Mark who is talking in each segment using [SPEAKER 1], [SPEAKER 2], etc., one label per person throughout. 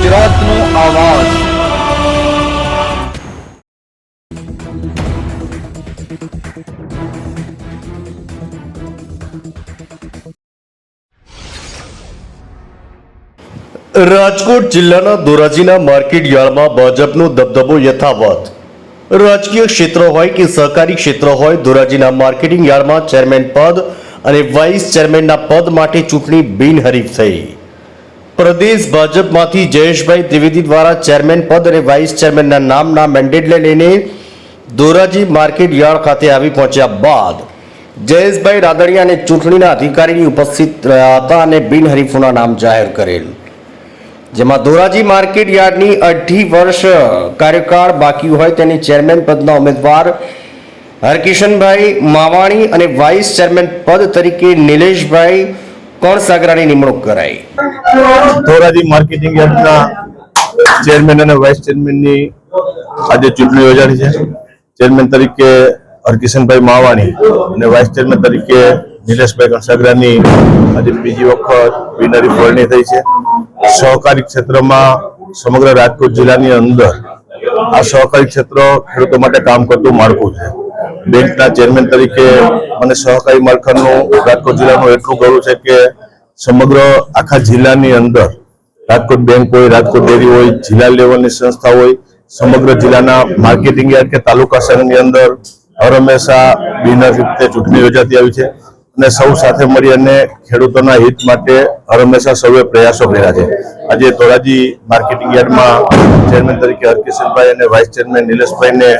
[SPEAKER 1] ગુજરાતનો આવાજ।
[SPEAKER 2] રાજકોટ જિલ્લાના ધોરાજીના માર્કેટ યાર્ડમાં ભાજપનો દબદબો યથાવત। રાજકીય ક્ષેત્ર હોય કે સહકારી ક્ષેત્ર હોય, ધોરાજીના માર્કેટિંગ યાર્ડમાં ચેરમેન પદ અને વાઇસ ચેરમેનના પદ માટે ચૂંટણી બિનહરીફ થઈ। પ્રદેશ ભાજપમાંથી જયેશભાઈ ત્રિવેદી દ્વારા ચેરમેન પદ અને વાઇસ ચેરમેનના નામના મેન્ડેટને લઈને ધોરાજી માર્કેટ યાર્ડ ખાતે આવી પહોંચ્યા બાદ જયેશભાઈ રાદડિયાને ચૂંટણીના અધિકારીની ઉપસ્થિત રહ્યા હતા અને બિનહરીફોના નામ જાહેર કરેલ, જેમાં ધોરાજી માર્કેટ યાર્ડની 18 વર્ષ કાર્યકાળ બાકી હોય તેની ચેરમેન પદના ઉમેદવાર હરકિશનભાઈ માવાણી અને વાઇસ ચેરમેન પદ તરીકે નિલેશભાઈ કોણસાગરાની નિમણૂક કરાઈ।
[SPEAKER 3] ધોરાજી માર્કેટિંગ યાર્ડના ચેરમેન અને વાઇસ ચેરમેનની આજે ચૂંટણી યોજાણી છે। ચેરમેન તરીકે હરકિશનભાઈ માવાણી અને વાઇસ ચેરમેન તરીકે નિલેશભાઈ કોણસાગરાની આજે બીજી વખત બિનહરીફ વરણી થઈ છે। સહકારી ક્ષેત્રમાં સમગ્ર રાજકોટ જિલ્લાની અંદર આ સહકારી ક્ષેત્ર ખેડૂતો માટે કામ કરતું માળખું છે। બેંકના ચેરમેન તરીકે મને સહકારી માળખાનું રાજકોટ જિલ્લાનું એટલું ગૌરવ છે કે સમગ્ર આખા જિલ્લાની અંદર રાજકોટ બેંક હોય, રાજકોટ ડેરી હોય, જિલ્લા લેવલની સંસ્થા હોય, સમગ્ર જિલ્લાના માર્કેટિંગ યાર્ડ કે તાલુકા સંઘની અંદર હર હંમેશા બિનહરીફ ચૂંટણી યોજાતી આવી છે અને સૌ સાથે મળી અને ખેડૂતોના હિત માટે હર હંમેશા સૌએ પ્રયાસો કર્યા છે। આજે ધોરાજી માર્કેટિંગ યાર્ડમાં ચેરમેન તરીકે હરકિશનભાઈ અને વાઇસ ચેરમેન નિલેશભાઈને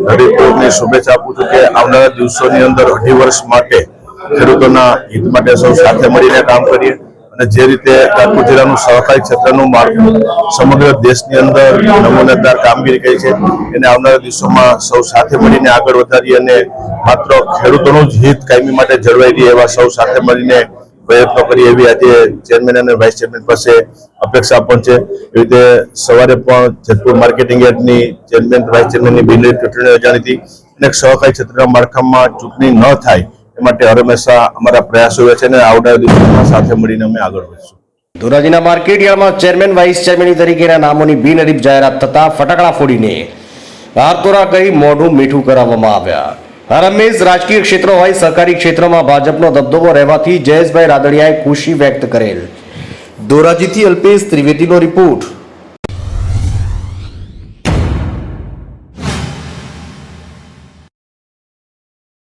[SPEAKER 3] હૃદયપૂર્વકની શુભેચ્છા આપું છું કે આવનારા દિવસોની અંદર 18 વર્ષ માટે ખેડૂતોના હિત માટે સૌ સાથે મળીને કામ કરીએ અને જે રીતે રાજકોટ જિલ્લાનું સહકારી ક્ષેત્રનું માળખું સમગ્ર દેશની અંદર નમૂનેદાર કામગીરી કરી છે એને આવનારા દિવસોમાં સૌ સાથે મળીને આગળ વધારીએ અને માત્ર ખેડૂતોનું જ હિત કાયમી માટે જળવાઈ રહે એવા સૌ સાથે મળીને પ્રયત્નો કરીએ એવી આજે ચેરમેન અને વાઇસ ચેરમેન પાસે અપેક્ષા પણ છે। એવી રીતે સવારે પણ જેતપુર માર્કેટિંગ યાર્ડની ચેરમેન વાઇસ ચેરમેનની બિનહરીફ ચૂંટણી યોજાણી હતી અને સહકારી ક્ષેત્રના માળખામાં ચૂંટણી ન થાય એ માટે હર હંમેશા અમારા પ્રયાસો હોય છે અને આવનારા દિવસોમાં સાથે મળીને અમે આગળ વધીશું।
[SPEAKER 2] ધોરાજીના માર્કેટ યાર્ડમાં ચેરમેન વાઇસ ચેરમેન તરીકેના નામોની બિનહરીફ જાહેરાત થતા ફટાકડા ફોડીને હારતોરા કરી મોઢું મીઠું કરાવવામાં આવ્યા। હર હંમેશ રાજકીય ક્ષેત્ર હોય, સહકારી ક્ષેત્રમાં ભાજપનો દબદબો રહેવાથી જયેશભાઈ રાદડિયાએ ખુશી વ્યક્ત કરેલ। ધોરાજીથી અલ્પેશ ત્રિવેદીનો રિપોર્ટ।